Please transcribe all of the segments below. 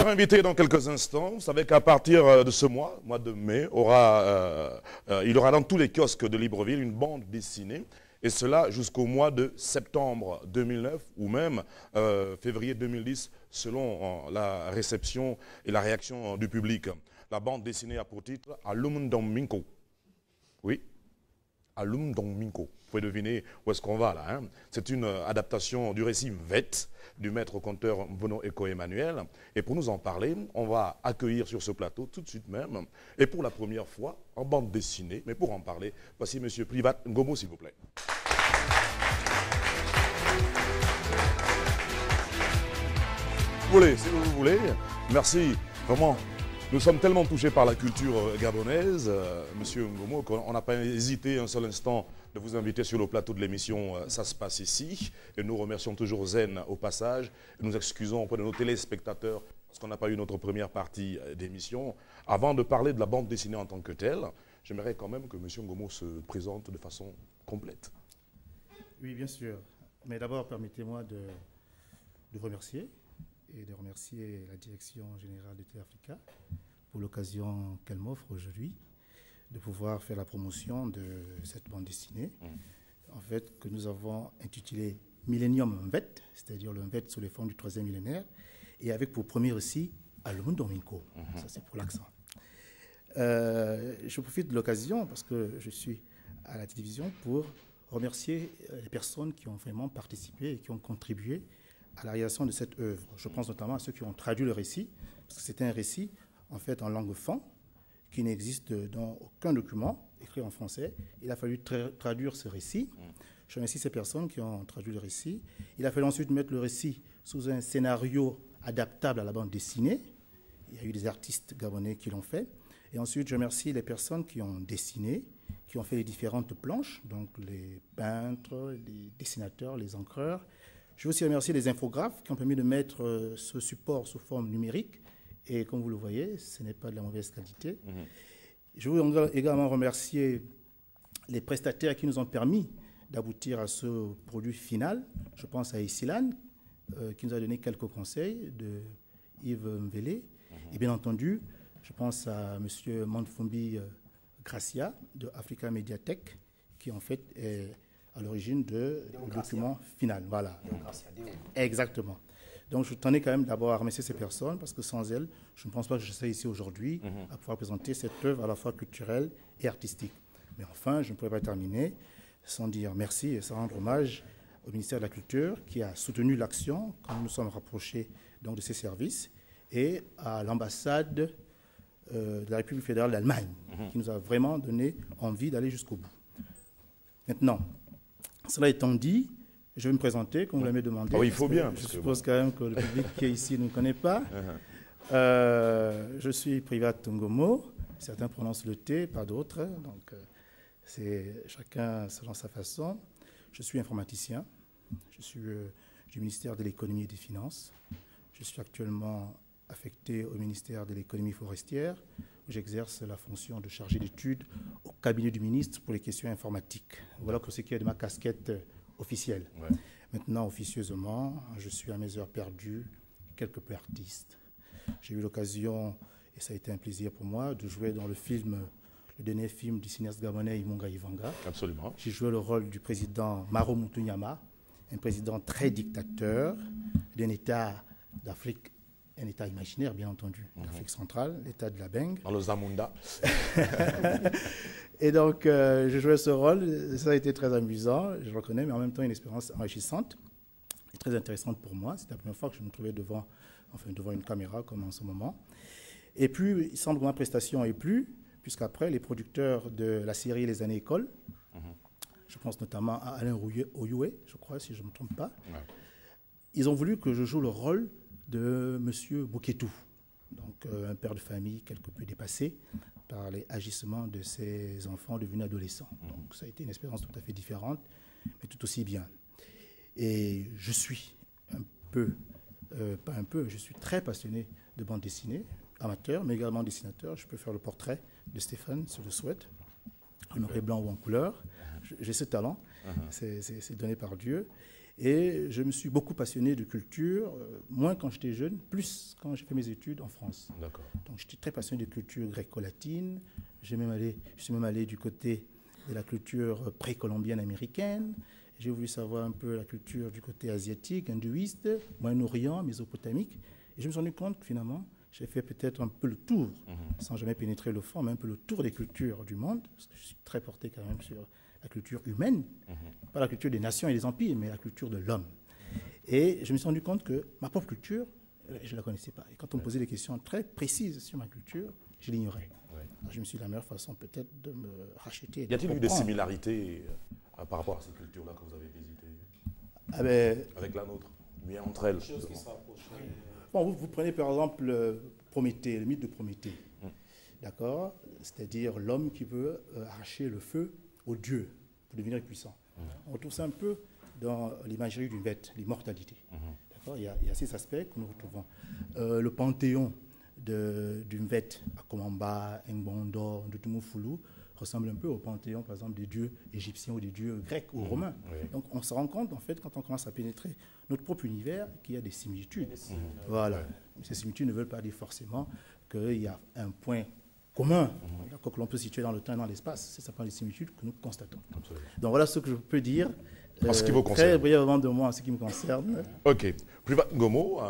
Invité dans quelques instants. Vous savez qu'à partir de ce mois de mai, il y aura dans tous les kiosques de Libreville une bande dessinée, et cela jusqu'au mois de septembre 2009 ou même février 2010, selon la réception et la réaction du public. La bande dessinée a pour titre Alum Dong Minko. Oui, Alum Dong Minko. Vous pouvez deviner où est-ce qu'on va là. Hein. C'est une adaptation du récit Mvet du maître conteur Mvono Eko Emmanuel. Et pour nous en parler, on va accueillir sur ce plateau tout de suite même, et pour la première fois, en bande dessinée, mais pour en parler, voici M. Privat Ngomo, s'il vous plaît. Vous voulez, si vous voulez. Merci, vraiment. Nous sommes tellement touchés par la culture gabonaise, Monsieur Ngomo, qu'on n'a pas hésité un seul instant de vous inviter sur le plateau de l'émission Ça se passe ici. Et nous remercions toujours Zen au passage. Et nous excusons auprès de nos téléspectateurs parce qu'on n'a pas eu notre première partie d'émission. Avant de parler de la bande dessinée en tant que telle, j'aimerais quand même que Monsieur Ngomo se présente de façon complète. Oui, bien sûr. Mais d'abord, permettez-moi de remercier et de remercier la Direction Générale de Télé-Africa pour l'occasion qu'elle m'offre aujourd'hui de pouvoir faire la promotion de cette bande dessinée, en fait, que nous avons intitulée Millennium Mvet, c'est-à-dire le Mvet sous les formes du 3e millénaire, et avec pour premier récit Alum Dong Minko. Ça, c'est pour l'accent. Je profite de l'occasion, parce que je suis à la télévision, pour remercier les personnes qui ont vraiment participé et qui ont contribué à la réalisation de cette œuvre. Je pense notamment à ceux qui ont traduit le récit, parce que c'était un récit, en fait, en langue fan, qui n'existe dans aucun document écrit en français. Il a fallu traduire ce récit. Je remercie ces personnes qui ont traduit le récit. Il a fallu ensuite mettre le récit sous un scénario adaptable à la bande dessinée. Il y a eu des artistes gabonais qui l'ont fait. Et ensuite, je remercie les personnes qui ont dessiné, qui ont fait les différentes planches, donc les peintres, les dessinateurs, les encreurs. Je veux aussi remercier les infographes qui ont permis de mettre ce support sous forme numérique. Et comme vous le voyez, ce n'est pas de la mauvaise qualité. Je veux également remercier les prestataires qui nous ont permis d'aboutir à ce produit final. Je pense à Isilan, qui nous a donné quelques conseils, de Yves Mvele. Et bien entendu, je pense à M. Manfumbi Gracia de Africa Mediatek, qui en fait est à l'origine du document final. Voilà. Exactement. Donc je tenais quand même d'abord à remercier ces personnes, parce que sans elles, je ne pense pas que je serais ici aujourd'hui à pouvoir présenter cette œuvre à la fois culturelle et artistique. Mais enfin, je ne pourrais pas terminer sans dire merci et sans rendre hommage au ministère de la Culture qui a soutenu l'action quand nous nous sommes rapprochés donc, de ces services, et à l'ambassade de la République fédérale d'Allemagne qui nous a vraiment donné envie d'aller jusqu'au bout. Maintenant, cela étant dit, je vais me présenter, comme vous l'avez demandé. Oh, il faut bien. Je suppose quand même que le public qui est ici ne me connaît pas. Je suis Privat Ngomo. Certains prononcent le T, pas d'autres. Donc, c'est chacun selon sa façon. Je suis informaticien. Je suis du ministère de l'économie et des finances. Je suis actuellement affecté au ministère de l'économie forestière, où j'exerce la fonction de chargé d'études au cabinet du ministre pour les questions informatiques. Voilà ce qui est de ma casquette officielle. Ouais. Maintenant, officieusement, je suis à mes heures perdues, quelque peu artiste. J'ai eu l'occasion, et ça a été un plaisir pour moi, de jouer dans le dernier film du cinéaste gabonais Imunga Ivanga. Absolument. J'ai joué le rôle du président Maro Mutunyama, un président très dictateur d'un État d'Afrique, un État imaginaire, bien entendu, d'Afrique centrale, l'État de la Beng. Dans le Zamunda. Et donc, je jouais ce rôle. Ça a été très amusant, je le reconnais, mais en même temps une expérience enrichissante et très intéressante pour moi. C'était la première fois que je me trouvais devant une caméra, comme en ce moment. Et puis, il semble que ma prestation ait plu, puisqu'après, les producteurs de la série Les Années Écoles, je pense notamment à Alain Oyoué, je crois, si je ne me trompe pas, ils ont voulu que je joue le rôle de M. Bouketou. Donc, un père de famille quelque peu dépassé par les agissements de ses enfants devenus adolescents. Donc, ça a été une expérience tout à fait différente, mais tout aussi bien. Et je suis un peu, pas un peu, je suis très passionné de bande dessinée, amateur, mais également dessinateur. Je peux faire le portrait de Stéphane, si je le souhaite, en noir et blanc ou en couleur. J'ai ce talent, c'est donné par Dieu. Et je me suis beaucoup passionné de culture, moins quand j'étais jeune, plus quand j'ai fait mes études en France. D'accord. Donc j'étais très passionné de culture gréco-latine. Je suis même allé du côté de la culture précolombienne américaine. J'ai voulu savoir un peu la culture du côté asiatique, hindouiste, Moyen-Orient, mésopotamique. Et je me suis rendu compte que finalement, j'ai fait peut-être un peu le tour, sans jamais pénétrer le fond, mais un peu le tour des cultures du monde, parce que je suis très porté quand même sur la culture humaine, pas la culture des nations et des empires, mais la culture de l'homme. Et je me suis rendu compte que ma propre culture, je ne la connaissais pas. Et quand on me posait des questions très précises sur ma culture, je l'ignorais. Alors je me suis dit, la meilleure façon peut-être de me racheter. Y a-t-il eu des similarités par rapport à ces cultures-là que vous avez visitées avec la nôtre, bien entre elles? Bon, vous prenez par exemple Prométhée, le mythe de Prométhée, d'accord? C'est-à-dire l'homme qui veut arracher le feu aux dieux pour devenir puissant. On retrouve ça un peu dans l'imagerie d'une bête, l'immortalité. D'accord? Il y a ces aspects que nous retrouvons. Le panthéon d'une bête à Komamba, Ngbondo, Ndutumufulu ressemble un peu au panthéon, par exemple, des dieux égyptiens ou des dieux grecs ou romains. Donc on se rend compte, en fait, quand on commence à pénétrer notre propre univers, qu'il y a des similitudes. Voilà. Ces similitudes ne veulent pas dire forcément qu'il y a un point commun, que l'on peut situer dans le temps et dans l'espace. C'est simplement les similitudes que nous constatons. Absolument. Donc voilà ce que je peux dire très brièvement de moi en ce qui me concerne. Ok. Privat Ngomo,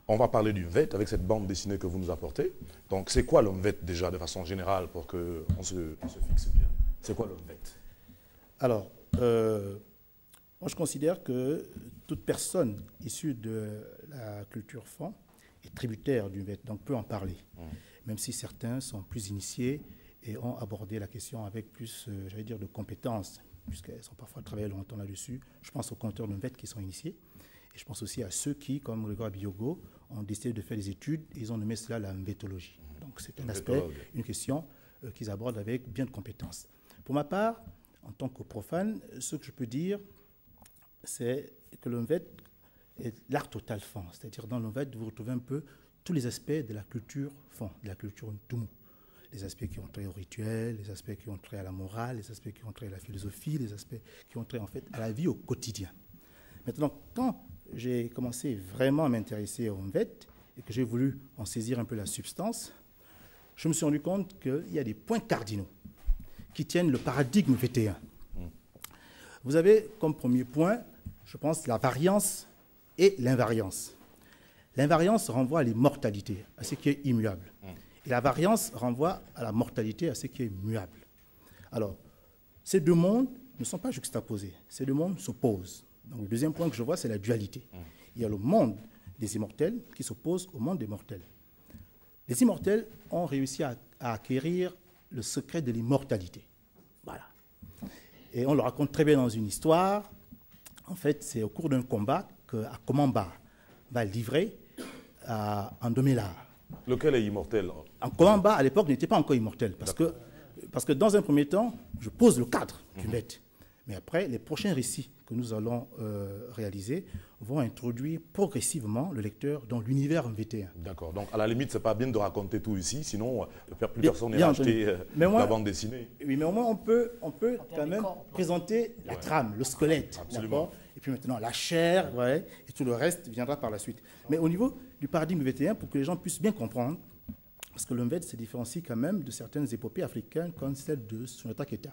on va parler du VET avec cette bande dessinée que vous nous apportez. Donc c'est quoi l'homme VET déjà de façon générale pour qu'on se fixe bien? C'est quoi l'homme VET? Alors, moi je considère que toute personne issue de la culture fon est tributaire du VET, donc peut en parler. Même si certains sont plus initiés et ont abordé la question avec plus, j'allais dire, de compétences, puisqu'elles ont parfois travaillé longtemps là-dessus. Je pense aux compteurs de VET qui sont initiés. Et je pense aussi à ceux qui, comme Grégoire Biogo, ont décidé de faire des études et ils ont nommé cela la mvétologie. Donc c'est un aspect, une question qu'ils abordent avec bien de compétences. Pour ma part, en tant que profane, ce que je peux dire, c'est que le MVET est l'art total fon. C'est-à-dire dans le MVET, vous retrouvez un peu tous les aspects de la culture fon, de la culture Ntumu. Les aspects qui ont trait au rituel, les aspects qui ont trait à la morale, les aspects qui ont trait à la philosophie, les aspects qui ont trait en fait à la vie au quotidien. Maintenant, quand j'ai commencé vraiment à m'intéresser au MVET et que j'ai voulu en saisir un peu la substance, je me suis rendu compte qu'il y a des points cardinaux qui tiennent le paradigme VT1. Vous avez comme premier point, je pense, la variance et l'invariance. L'invariance renvoie à l'immortalité, à ce qui est immuable. Et la variance renvoie à la mortalité, à ce qui est muable. Alors, ces deux mondes ne sont pas juxtaposés. Ces deux mondes s'opposent. Donc, le deuxième point que je vois, c'est la dualité. Il y a le monde des immortels qui s'oppose au monde des mortels. Les immortels ont réussi à acquérir le secret de l'immortalité. Voilà. Et on le raconte très bien dans une histoire. En fait, c'est au cours d'un combat qu'Akomamba va livrer à Andomela. Lequel est immortel? Akomamba, à l'époque, n'était pas encore immortel. Parce que dans un premier temps, je pose le cadre du bête. Mais après, les prochains récits que nous allons réaliser vont introduire progressivement le lecteur dans l'univers MVT1. D'accord. Donc, à la limite, ce n'est pas bien de raconter tout ici, sinon plus personne n'ira acheter la bande dessinée. Oui, mais au moins, on peut quand même présenter la trame, le squelette. D'accord. Et puis maintenant, la chair, ouais, et tout le reste viendra par la suite. Mais au niveau du paradigme MVT1, pour que les gens puissent bien comprendre, parce que le MVET se différencie quand même de certaines épopées africaines comme celle de Sunata Keita.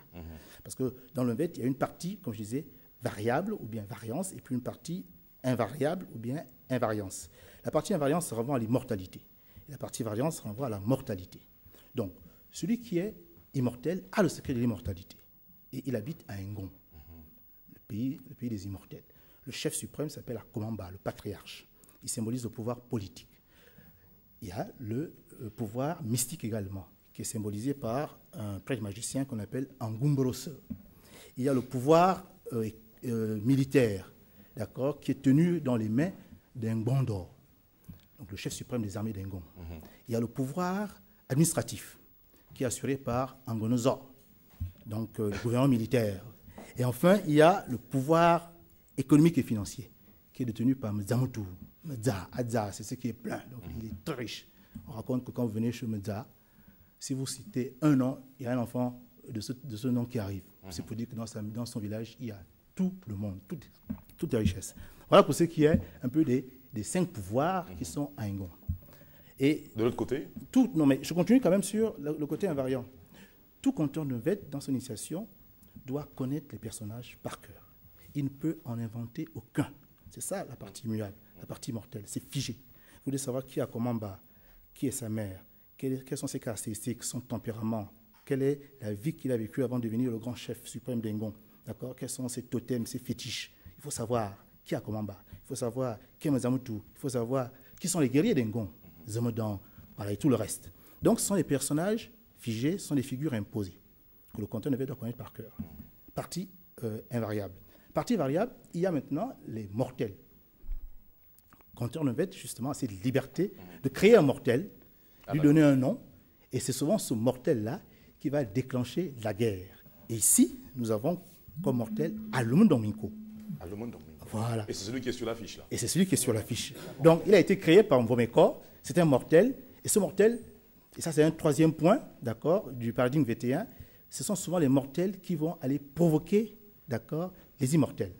Parce que dans le MVET, il y a une partie, comme je disais, variable ou bien variance, et puis une partie invariable ou bien invariance. La partie invariance renvoie à l'immortalité. Et la partie variance renvoie à la mortalité. Donc, celui qui est immortel a le secret de l'immortalité. Et il habite à Ngon, le pays des immortels. Le chef suprême s'appelle Akomamba, le patriarche. Il symbolise le pouvoir politique. Il y a le pouvoir mystique également, qui est symbolisé par un prêtre magicien qu'on appelle Angumbrose. Il y a le pouvoir militaire, d'accord, qui est tenu dans les mains d'un Ngbondo. donc le chef suprême des armées d'Engon. Il y a le pouvoir administratif, qui est assuré par Angonozo, donc le gouvernement militaire. Et enfin, il y a le pouvoir économique et financier, qui est détenu par Mzamutu. Adza, c'est ce qui est plein, donc il est très riche. On raconte que quand vous venez chez Mza, si vous citez un nom, il y a un enfant de ce nom qui arrive. C'est pour dire que dans son village, il y a tout le monde, toutes les richesses. Voilà pour ce qui est un peu des 5 pouvoirs qui sont à Engon. Et de l'autre côté? Non, mais je continue quand même sur le côté invariant. Tout compteur de vête, dans son initiation, doit connaître les personnages par cœur. Il ne peut en inventer aucun. C'est ça la partie muable, la partie mortelle, c'est figé. Vous voulez savoir qui a Komamba, qui est sa mère, quelles sont ses caractéristiques, son tempérament, quelle est la vie qu'il a vécue avant de devenir le grand chef suprême d'Engon. D'accord? Quels sont ses totems, ses fétiches. Il faut savoir qui a Komamba, il faut savoir qui est Mazamutu, il faut savoir qui sont les guerriers d'Engon, Zemodan, voilà, et tout le reste. Donc ce sont des personnages figés, ce sont des figures imposées, que le compteur doit connaître par cœur. Partie invariable. Partie variable, il y a maintenant les mortels. Compteur Nevette, justement, a cette liberté de créer un mortel, lui donner un nom, et c'est souvent ce mortel-là qui va déclencher la guerre. Et ici, nous avons comme mortel Alumundonminko. Alumundonminko. Voilà. Et c'est celui qui est sur l'affiche, là. Et c'est celui qui est sur l'affiche. Donc, il a été créé par Mvomeko, c'est un mortel, et ce mortel, et ça c'est un 3e point, d'accord, du paradigme VT1, ce sont souvent les mortels qui vont aller provoquer, d'accord, les immortels.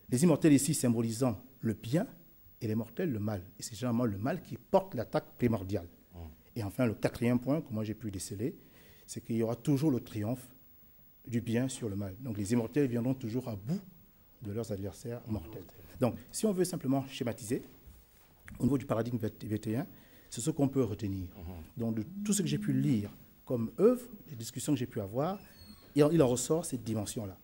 Les immortels ici symbolisant le bien et les mortels le mal. Et c'est généralement le mal qui porte l'attaque primordiale. Et enfin, le 4e point que moi j'ai pu déceler, c'est qu'il y aura toujours le triomphe du bien sur le mal. Donc les immortels viendront toujours à bout de leurs adversaires mortels. Donc si on veut simplement schématiser, au niveau du paradigme VT1, c'est ce qu'on peut retenir. Donc de tout ce que j'ai pu lire comme œuvre, les discussions que j'ai pu avoir, il en ressort cette dimension-là,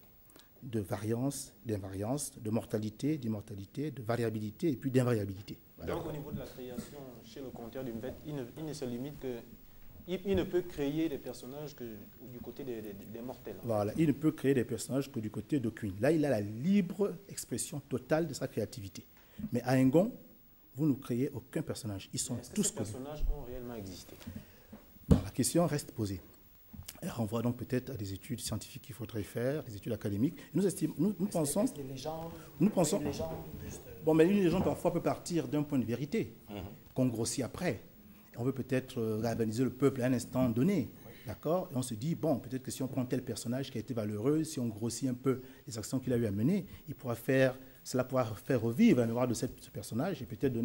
de variance, d'invariance, de mortalité, d'immortalité, de variabilité et puis d'invariabilité. Donc au niveau de la création, chez le compteur d'une bête, il ne se limite que... Il ne peut créer des personnages que du côté des mortels. Voilà, il ne peut créer des personnages que du côté de Queen. Là, il a la libre expression totale de sa créativité. Mais à Engon, vous ne créez aucun personnage. Ils sont tous connus. Ces personnages ont réellement existé? Bon, la question reste posée. Elle renvoie donc peut-être à des études scientifiques qu'il faudrait faire, des études académiques. Nous pensons... Des légendes, nous pensons... Une légende, Bon, mais une légende parfois peut partir d'un point de vérité, qu'on grossit après. On veut peut-être galvaniser le peuple à un instant donné, d'accord? Et on se dit, bon, peut-être que si on prend tel personnage qui a été valeureux, si on grossit un peu les actions qu'il a eu à mener, cela pourra faire revivre la mémoire de ce personnage et peut-être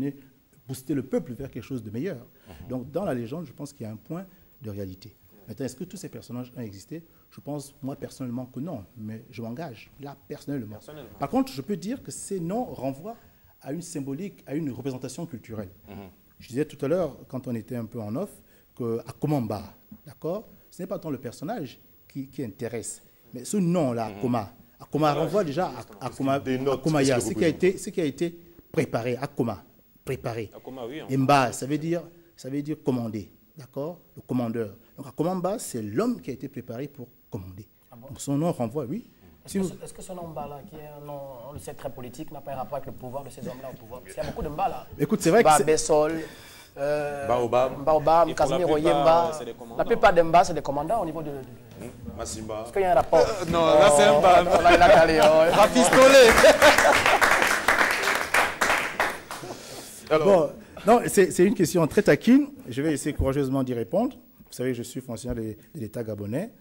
booster le peuple vers quelque chose de meilleur. Donc, dans la légende, je pense qu'il y a un point de réalité. Maintenant, est-ce que tous ces personnages ont existé? Je pense, moi, personnellement, que non, mais je m'engage, là, personnellement. Par contre, je peux dire que ces noms renvoient à une symbolique, à une représentation culturelle. Je disais tout à l'heure, quand on était un peu en off, qu'à Komamba, d'accord, ce n'est pas tant le personnage qui intéresse, mais ce nom-là, Akoma renvoie déjà à Komaya, ce qui a été préparé, Akoma, préparé. Akoma, oui, et Mba, ça veut dire commander, d'accord, le commandeur. Donc Akomamba, c'est l'homme qui a été préparé pour commander. Ah bon? Donc son nom renvoie, oui. Est-ce que ce nom Mbala, qui est un nom, on le sait, très politique, n'a pas un rapport avec le pouvoir de ces hommes-là au pouvoir? Parce qu'il y a beaucoup de Mbala. Écoute, c'est vrai que... Bessol, Baobab, Casimiro Yemba. La plupart des Mba, c'est des commandants au niveau de... Massimba. Est-ce qu'il y a un rapport? Non, là c'est un Mba. Là, il a calé. Rafistolé. Bon, non, c'est une question très taquine. Je vais essayer courageusement d'y répondre. Vous savez, je suis fonctionnaire de l'État gabonais.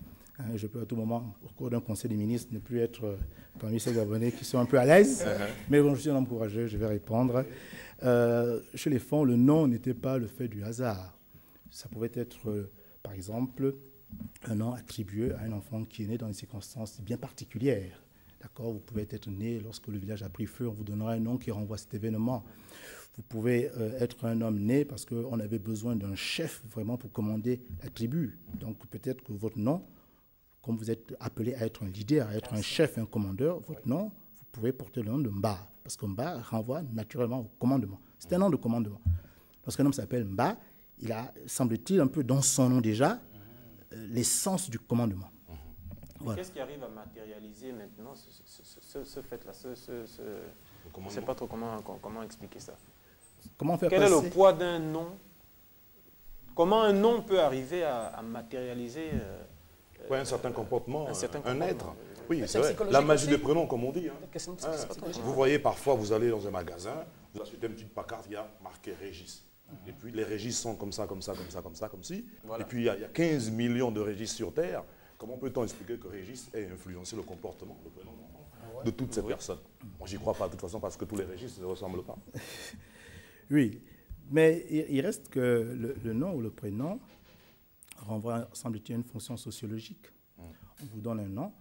Je peux à tout moment, au cours d'un conseil des ministres, ne plus être parmi ces Gabonais qui sont un peu à l'aise. Mais bon, je suis un homme courageux, je vais répondre. Chez les fonds, le nom n'était pas le fait du hasard. Ça pouvait être, par exemple, un nom attribué à un enfant qui est né dans des circonstances bien particulières. D'accord? Vous pouvez être né lorsque le village a pris feu, on vous donnera un nom qui renvoie à cet événement. Vous pouvez être un homme né parce qu'on avait besoin d'un chef vraiment pour commander la tribu. Donc peut-être que votre nom, comme vous êtes appelé à être un leader, à être un chef, un commandeur, votre nom, vous pouvez porter le nom de Mba. Parce que Mba renvoie naturellement au commandement. C'est un nom de commandement. Lorsqu'un homme s'appelle Mba, il a, semble-t-il, un peu dans son nom déjà, l'essence du commandement. Voilà. Qu'est-ce qui arrive à matérialiser maintenant ce fait-là? Je ne sais pas trop comment expliquer ça. Comment faire Quel est passer... le poids d'un nom? Comment un nom peut arriver à matérialiser Ouais, un certain comportement, un comportement. être. Oui, Mais c'est c'est vrai. psychologique La magie aussi. des prénoms, comme on dit. Hein. C'est pas psychologique. Vous voyez, parfois, vous allez dans un magasin, vous achetez une petite pancarte, il y a marqué Régis. Et puis, les Régis sont comme ça, comme ça, comme ça, comme ça, comme ci. Voilà. Et puis, il y a 15 millions de Régis sur Terre. Comment peut-on expliquer que Régis ait influencé le comportement, le prénom de toutes ces personnes? Moi, j'y crois pas, de toute façon, parce que tous les Régis ne se ressemblent pas. Oui, mais il reste que le nom ou le prénom renvoie, semble-t-il, à une fonction sociologique. On vous donne un nom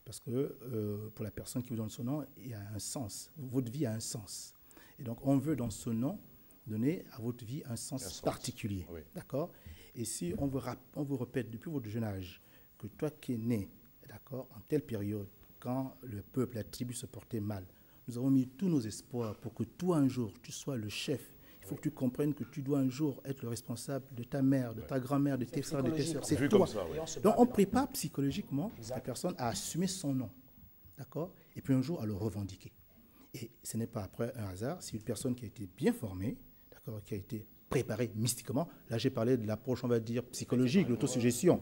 parce que pour la personne qui vous donne ce nom, il y a un sens. Votre vie a un sens. Et donc, on veut dans ce nom donner à votre vie un sens particulier. Oui. D'accord? Et si on vous répète depuis votre jeune âge que toi qui es né, d'accord, en telle période, quand le peuple, la tribu se portait mal, nous avons mis tous nos espoirs pour que toi, un jour, tu sois le chef. Il faut que tu comprennes que tu dois un jour être le responsable de ta mère, de ta grand-mère, de tes frères, de tes sœurs. C'est Vu toi. comme ça, oui. Donc, on prépare psychologiquement la personne à assumer son nom. D'accord? Et puis un jour, à le revendiquer. Et ce n'est pas après un hasard, c'est une personne qui a été bien formée, d'accord, qui a été préparée mystiquement. Là, j'ai parlé de l'approche, on va dire, psychologique, l'autosuggestion.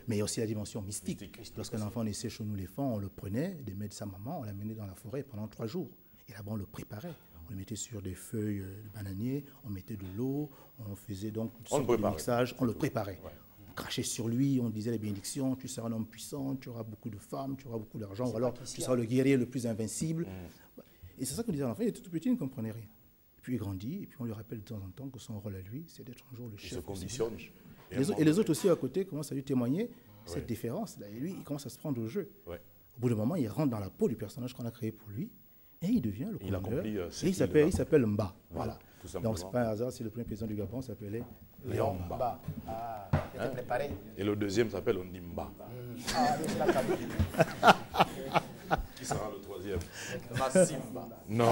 Mais il y a aussi la dimension mystique. Lorsqu'un enfant naissait chez nous, les femmes, on le prenait des mains de sa maman, on l'amenait dans la forêt pendant 3 jours. Et là-bas, on le préparait. On le mettait sur des feuilles de bananier, on mettait de l'eau, on faisait donc du mixage, on le préparait. Ouais. On crachait sur lui, on disait les bénédictions, tu seras un homme puissant, tu auras beaucoup de femmes, tu auras beaucoup d'argent, ou alors tu seras le guerrier le plus invincible. Et c'est ça qu'on disait à l'enfant, il était tout petit, il ne comprenait rien. Puis il grandit, et puis on lui rappelle de temps en temps que son rôle à lui, c'est d'être un jour le chef. Il se conditionne. Et les autres aussi à côté commencent à lui témoigner cette différence. Et lui, il commence à se prendre au jeu. Ouais. Au bout d'un moment, il rentre dans la peau du personnage qu'on a créé pour lui, et il devient le commandeur. Et il s'appelle Mba. Voilà. Donc, ce n'est pas un hasard si le premier président du Gabon s'appelait Léon Mba. Ah, j'étais préparé. Et le deuxième s'appelle Ondimba. Ah, oui, c'est la cabine. Qui sera le troisième? Massimba. Non.